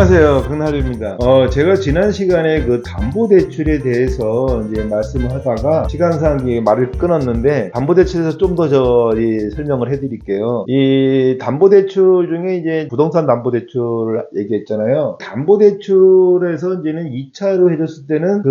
안녕하세요. 강나루입니다. 제가 지난 시간에 그 담보대출에 대해서 이제 말씀을 하다가 시간상 말을 끊었는데, 담보대출에서 좀 더 설명을 해드릴게요. 이 담보대출 중에 이제 부동산 담보대출을 얘기했잖아요. 담보대출에서 이제는 2차로 해줬을 때는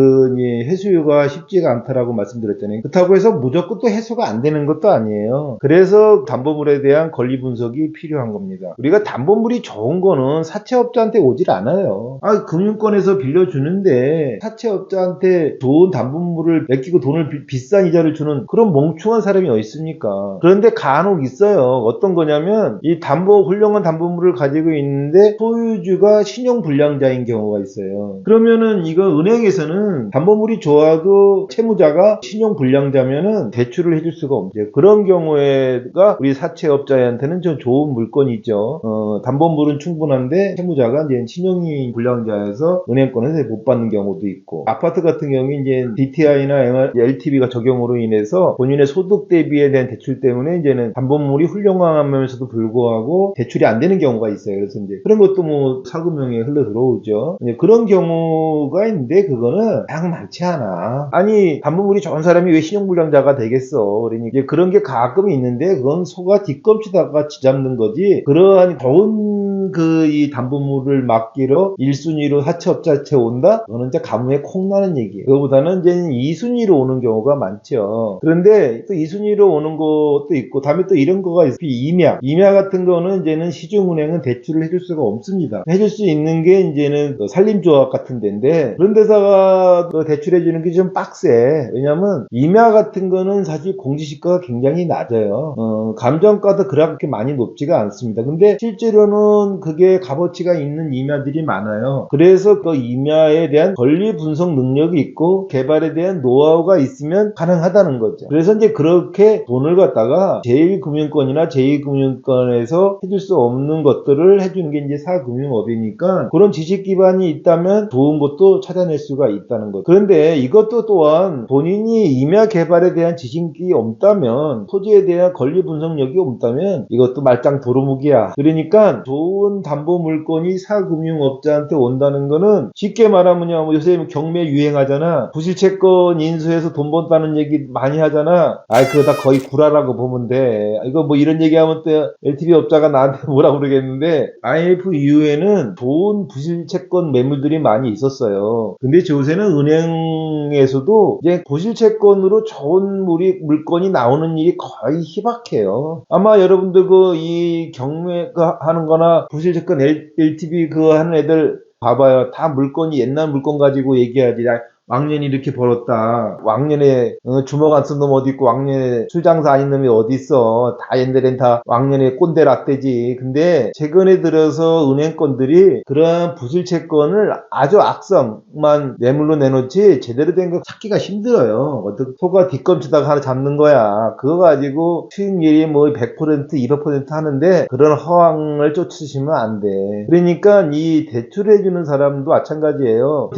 해수유가 쉽지가 않다라고 말씀드렸잖아요. 그렇다고 해서 무조건 또 해소가 안 되는 것도 아니에요. 그래서 담보물에 대한 권리 분석이 필요한 겁니다. 우리가 담보물이 좋은 거는 사채업자한테 오질 않아요. 금융권에서 빌려주는데 사채업자한테 좋은 담보물을 맡기고 비싼 이자를 주는 그런 멍청한 사람이 어디 있습니까? 그런데 간혹 있어요. 어떤 거냐면 이 훌륭한 담보물을 가지고 있는데 소유주가 신용불량자인 경우가 있어요. 그러면은 이거 은행에서는 담보물이 좋아도 채무자가 신용불량자면은 대출을 해줄 수가 없죠. 그런 경우에가 우리 사채업자한테는 좀 좋은 물건이죠. 담보물은 충분한데 채무자가 이제 신용이 불량자여서 은행권에서 못 받는 경우도 있고, 아파트 같은 경우에 이제 DTI나 LTV가 적용으로 인해서 본인의 소득 대비에 대한 대출 때문에 이제는 담보물이 훌륭하면서도 불구하고 대출이 안 되는 경우가 있어요. 그래서 이제 그런 것도 뭐 사금융에 흘러 들어오죠. 그런 경우가 있는데 그거는 딱 많지 않아. 아니, 담보물이 좋은 사람이 왜 신용불량자가 되겠어? 그러니까 그런 게 가끔 있는데 그건 소가 뒷검치다가 쥐잡는 거지. 그러한 좋은 이 담보물을 맡기러 1순위로 사채업자한테 온다? 그거는 이제 가뭄에 콩 나는 얘기예요. 그거보다는 이제 2순위로 오는 경우가 많죠. 그런데 또 2순위로 오는 것도 있고, 다음에 또 이런 거가 있어요. 임야 같은 거는 이제는 시중은행은 대출을 해줄 수가 없습니다. 해줄 수 있는 게 이제는 산림조합 같은 데인데, 그런 데다가 대출해주는 게 좀 빡세. 왜냐면 임야 같은 거는 사실 공시지가가 굉장히 낮아요. 감정가도 그렇게 많이 높지가 않습니다. 근데 실제로는 그게 값어치가 있는 임야들이 많아요. 그래서 그 임야에 대한 권리 분석 능력이 있고 개발에 대한 노하우가 있으면 가능하다는 거죠. 그래서 이제 그렇게 돈을 갖다가 제1금융권이나 제2금융권에서 해줄 수 없는 것들을 해주는 게 이제 사금융업이니까, 그런 지식 기반이 있다면 좋은 것도 찾아낼 수가 있다는 거죠. 그런데 이것도 또한 본인이 임야 개발에 대한 지식이 없다면, 토지에 대한 권리 분석력이 없다면 이것도 말짱 도루묵이야. 그러니까 좋은 담보 물건이 사금융업자한테 온다는 거는, 쉽게 말하면 요새 경매 유행하잖아. 부실채권 인수해서 돈 번다는 얘기 많이 하잖아. 그거 다 거의 구라라고 보면 돼. 이거 뭐 이런 얘기하면 또 LTV 업자가 나한테 뭐라 그러겠는데, IMF 이후에는 좋은 부실채권 매물들이 많이 있었어요. 근데 요새는 은행에서도 이제 부실채권으로 좋은 물건이 나오는 일이 거의 희박해요. 아마 여러분들 이 경매 하는 거나 부실채권 LTV 하는 애들 봐봐요. 다 물건이 옛날 물건 가지고 얘기하지. 왕년이 이렇게 벌었다. 왕년에 주먹 안 쓴 놈 어디 있고 왕년에 술장사 아닌 놈이 어디 있어. 다 옛날엔 다 왕년에 꼰대 라떼지. 근데 최근에 들어서 은행권들이 그런 부실채권을 아주 악성만 매물로 내놓지 제대로 된 거 찾기가 힘들어요. 어떻게 소가 뒷검치다가 하나 잡는 거야. 그거 가지고 수익률이 100%, 200% 하는데 그런 허황을 쫓으시면 안 돼. 그러니까 이 대출해주는 사람도 마찬가지예요.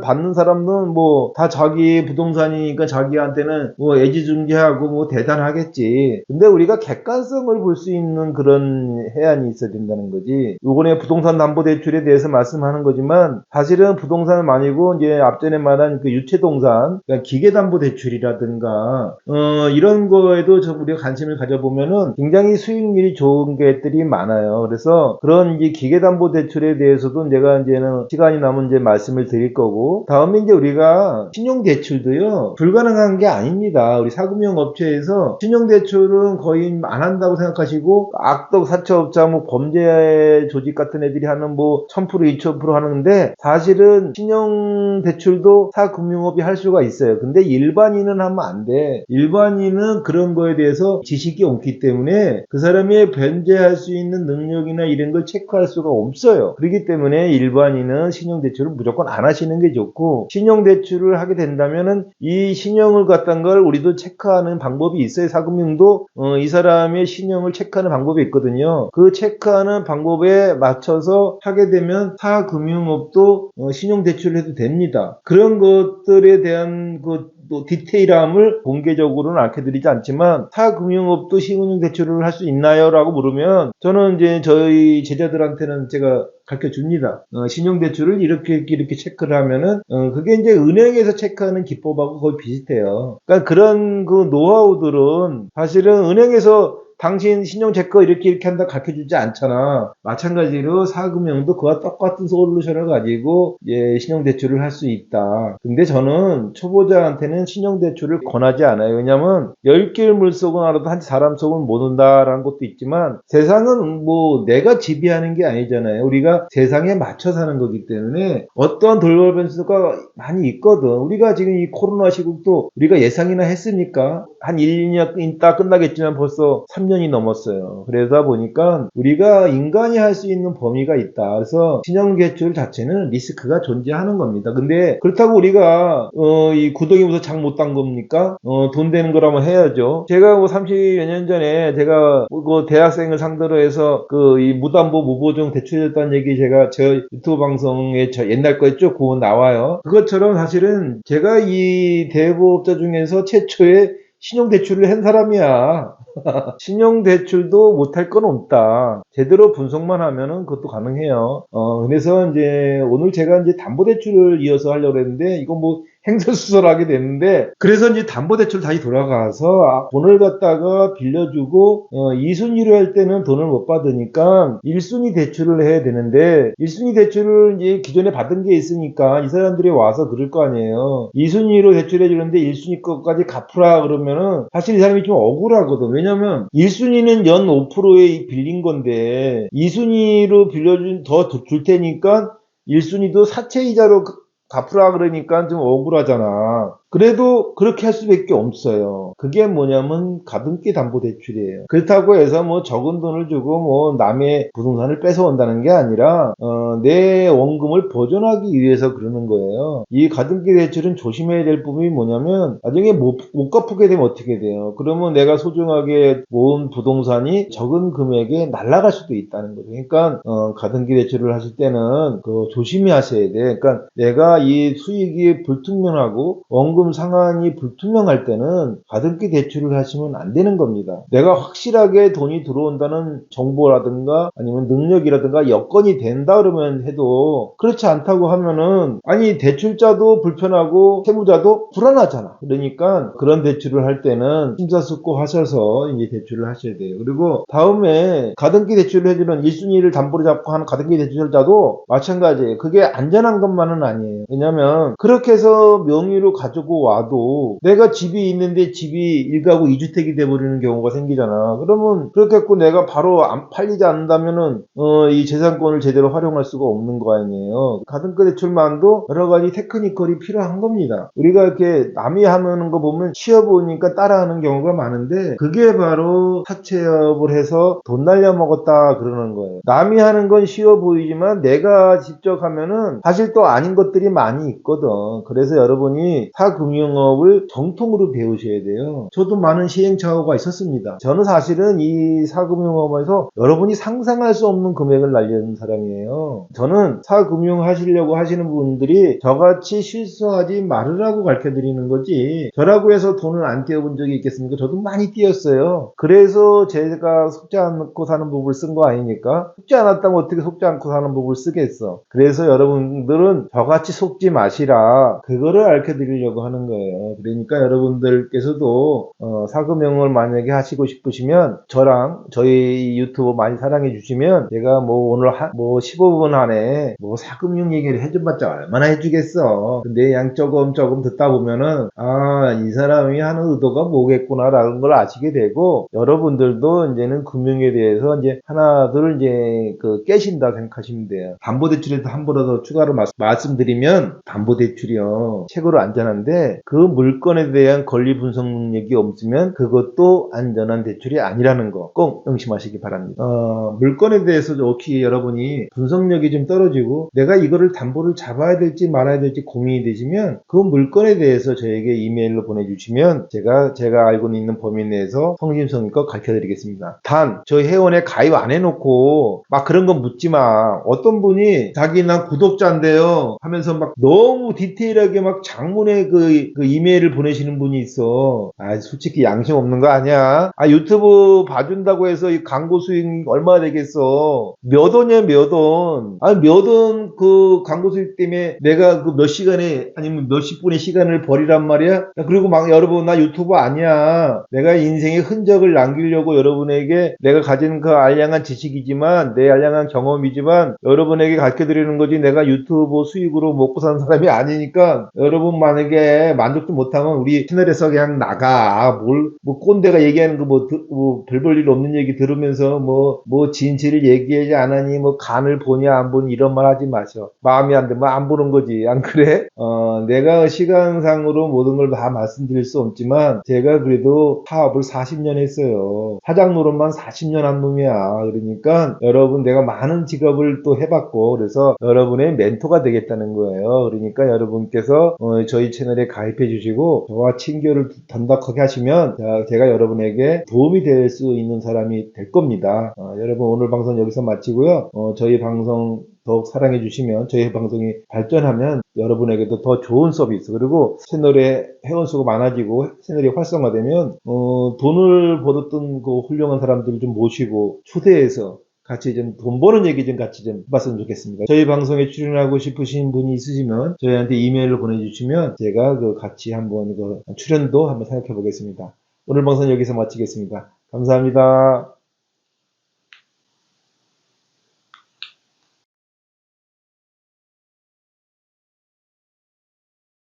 받는 사람도 다 자기 부동산이니까 자기한테는 애지중지하고 대단하겠지. 근데 우리가 객관성을 볼 수 있는 그런 해안이 있어야 된다는 거지. 요번에 부동산 담보대출에 대해서 말씀하는 거지만, 사실은 부동산은 아니고 이제 앞전에 말한 유체동산, 그러니까 기계담보대출이라든가 이런 거에도 우리가 관심을 가져보면은 굉장히 수익률이 좋은 것들이 많아요. 그래서 그런 기계담보대출에 대해서도 제가 이제는 시간이 남은 말씀을 드릴 거고, 다음에 이제 우리가 신용대출도요, 불가능한 게 아닙니다. 우리 사금융업체에서 신용대출은 거의 안 한다고 생각하시고, 악덕 사채업자, 범죄 조직 같은 애들이 하는 1000%, 2000% 하는데, 사실은 신용대출도 사금융업이 할 수가 있어요. 근데 일반인은 하면 안 돼. 일반인은 그런 거에 대해서 지식이 없기 때문에 그 사람이 변제할 수 있는 능력이나 이런 걸 체크할 수가 없어요. 그렇기 때문에 일반인은 신용대출을 무조건 안 하시는 게 좋고, 신용대출을 하게 된다면은 이 신용을 갖단 걸 우리도 체크하는 방법이 있어요. 사금융도 이 사람의 신용을 체크하는 방법이 있거든요. 그 체크하는 방법에 맞춰서 하게 되면 사금융업도 신용대출을 해도 됩니다. 그런 것들에 대한 또 디테일함을 공개적으로는 알려드리지 않지만 타금융업도 신용대출을 대출을 할 수 있나요? 라고 물으면 저는 이제 저희 제자들한테는 제가 가르쳐 줍니다. 신용대출을 이렇게 체크를 하면은, 그게 이제 은행에서 체크하는 기법하고 거의 비슷해요. 그러니까 그런 그 노하우들은 사실은 은행에서 당신 신용 체크 이렇게 한다 가르쳐 주지 않잖아. 마찬가지로 사금융도 그와 똑같은 솔루션을 가지고 신용 대출을 할 수 있다. 근데 저는 초보자한테는 신용 대출을 권하지 않아요. 왜냐면 10개의 물속은 알아도 한 사람 속은 못 온다라는 것도 있지만 세상은 뭐 내가 지배하는 게 아니잖아요. 우리가 세상에 맞춰 사는 거기 때문에 어떠한 돌발 변수가 많이 있거든. 우리가 지금 이 코로나 시국도 우리가 예상이나 했으니까 한 1, 2년 있다 끝나겠지만 벌써 3년이 넘었어요. 그러다 보니까 우리가 인간이 할 수 있는 범위가 있다. 그래서 신용대출 자체는 리스크가 존재하는 겁니다. 근데 그렇다고 우리가 이 구덩이 무서 장 못 딴 겁니까? 돈 되는 거라면 해야죠. 제가 뭐 30여 년 전에 제가 그 대학생을 상대로 해서 그 이 무담보 무보증 대출했다는 얘기 제가 저 유튜브 방송에 저 옛날 거에 쭉 그거 나와요. 그것처럼 사실은 제가 이 대부업자 중에서 최초의 신용대출을 한 사람이야. 신용대출도 못할 건 없다. 제대로 분석만 하면은 그것도 가능해요. 그래서 이제 오늘 제가 이제 담보대출을 이어서 하려고 했는데, 이건 뭐 행설수설하게 됐는데, 그래서 이제 담보대출 다시 돌아가서 돈을 갖다가 빌려주고, 2순위로 할 때는 돈을 못 받으니까 1순위 대출을 해야 되는데, 1순위 대출을 이제 기존에 받은 게 있으니까 이 사람들이 와서 그럴 거 아니에요. 2순위로 대출해 주는데 1순위 거까지 갚으라 그러면은 사실 이 사람이 좀 억울하거든. 왜냐면 1순위는 연 5%에 빌린 건데 2순위로 빌려준 더 줄 테니까 1순위도 사채이자로 갚으라 그러니까 좀 억울하잖아. 그래도 그렇게 할 수밖에 없어요. 그게 뭐냐면 가등기 담보대출이에요. 그렇다고 해서 뭐 적은 돈을 주고 뭐 남의 부동산을 뺏어온다는 게 아니라 내 원금을 보존하기 위해서 그러는 거예요. 이 가등기 대출은 조심해야 될 부분이 뭐냐면 나중에 못 갚게 되면 어떻게 돼요? 그러면 내가 소중하게 모은 부동산이 적은 금액에 날아갈 수도 있다는 거죠. 그러니까 가등기 대출을 하실 때는 그 조심히 하셔야 돼. 그러니까 내가 이 수익이 불투명하고 원금 상환이 불투명할 때는 가등기 대출을 하시면 안 되는 겁니다. 내가 확실하게 돈이 들어온다는 정보라든가 아니면 능력이라든가 여건이 된다 그러면 해도 그렇지 않다고 하면은 아니 대출자도 불편하고 채무자도 불안하잖아. 그러니까 그런 대출을 할 때는 심사숙고하셔서 이제 대출을 하셔야 돼요. 그리고 다음에 가등기 대출을 해주는 1순위를 담보로 잡고 하는 가등기 대출자도 마찬가지예요. 그게 안전한 것만은 아니에요. 왜냐면 그렇게 해서 명의로 가지고 와도 내가 집이 있는데 집이 1가구 2주택이 돼버리는 경우가 생기잖아. 그러면 그렇게 했고 내가 바로 안 팔리지 않는다면은 이 재산권을 제대로 활용할 수가 없는 거 아니에요. 가등기 대출만도 여러 가지 테크니컬이 필요한 겁니다. 우리가 이렇게 남이 하는 거 보면 쉬어보니까 따라하는 경우가 많은데 그게 바로 사채업을 해서 돈 날려먹었다 그러는 거예요. 남이 하는 건 쉬워 보이지만 내가 직접 하면은 사실 또 아닌 것들이 많이 있거든. 그래서 여러분이 사금융업을 정통으로 배우셔야 돼요. 저도 많은 시행착오가 있었습니다. 저는 사실은 이 사금융업에서 여러분이 상상할 수 없는 금액을 날리는 사람이에요. 저는 사금융 하시려고 하시는 분들이 저같이 실수하지 말으라고 가르쳐드리는 거지 저라고 해서 돈을 안 떼어본 적이 있겠습니까? 저도 많이 떼었어요. 그래서 제가 속지 않고 사는 법을 쓴 거 아니니까 속지 않았다면 어떻게 속지 않고 사는 법을 쓰겠어. 그래서 여러분들은 저같이 속지 마시라 그거를 알려드리려고 하는 거예요. 그러니까 여러분들께서도 사금융을 만약에 하시고 싶으시면 저랑 저희 유튜브 많이 사랑해 주시면 제가 뭐 오늘 뭐 15분 안에 뭐 사금융 얘기를 해줘봤자 얼마나 해주겠어. 근데 그냥 조금 듣다 보면은 이 사람이 하는 의도가 뭐겠구나 라는 걸 아시게 되고 여러분들도 이제는 금융에 대해서 이제 하나둘 이제 깨신다 생각하시면 돼요. 담보대출에서 한 번 더 추가로 말씀드리면 담보대출이요 최고로 안전한데 그 물건에 대한 권리 분석 능력이 없으면 그것도 안전한 대출이 아니라는 거 꼭 명심하시기 바랍니다. 물건에 대해서 혹시 여러분이 분석력이 좀 떨어지고 내가 이거를 담보를 잡아야 될지 말아야 될지 고민이 되시면 그 물건에 대해서 저에게 이메일로 보내주시면 제가 알고 있는 범위 내에서 성심성의껏 가르쳐드리겠습니다. 단 저희 회원에 가입 안 해놓고 막 그런 건 묻지 마. 어떤 분이 자기 난 구독자인데요 하면서 막 너무 디테일하게 막 장문의 그 그 이메일을 보내시는 분이 있어. 아, 솔직히 양심 없는 거 아니야? 아, 유튜브 봐준다고 해서 이 광고 수익 얼마 되겠어? 몇 원이야, 몇 원? 아니, 몇 원 그 광고 수익 때문에 내가 그 몇 시간에, 아니면 몇십 분의 시간을 버리란 말이야? 야, 그리고 막 여러분, 나 유튜버 아니야. 내가 인생의 흔적을 남기려고 여러분에게 내가 가진 그 알량한 지식이지만, 내 알량한 경험이지만, 여러분에게 가르쳐 드리는 거지, 내가 유튜브 수익으로 먹고 사는 사람이 아니니까, 여러분 만약에 만족도 못하면 우리 채널에서 그냥 나가. 뭐 꼰대가 얘기하는 거 뭐 별 볼 일 없는 얘기 들으면서 뭐 진실을 얘기하지 않으니 뭐 간을 보냐 안 보니 이런 말 하지 마셔. 마음이 안 들면 안 보는 거지. 안 그래? 내가 시간상으로 모든 걸 다 말씀드릴 수 없지만 제가 그래도 사업을 40년 했어요. 사장 노릇만 40년 한 놈이야. 그러니까 여러분, 내가 많은 직업을 또 해봤고, 그래서 여러분의 멘토가 되겠다는 거예요. 그러니까 여러분께서 저희 채널에 가입해 주시고 저와 친교를 단답하게 하시면 제가 여러분에게 도움이 될 수 있는 사람이 될 겁니다. 여러분, 오늘 방송 여기서 마치고요. 저희 방송 더욱 사랑해 주시면, 저희 방송이 발전하면 여러분에게도 더 좋은 서비스, 그리고 채널에 회원수가 많아지고 채널이 활성화되면 돈을 벌었던 그 훌륭한 사람들을 좀 모시고 초대해서 같이 좀 돈 버는 얘기 좀 같이 좀 해봤으면 좋겠습니다. 저희 방송에 출연하고 싶으신 분이 있으시면 저희한테 이메일을 보내주시면 제가 그 같이 한번 그 출연도 한번 생각해 보겠습니다. 오늘 방송 여기서 마치겠습니다. 감사합니다.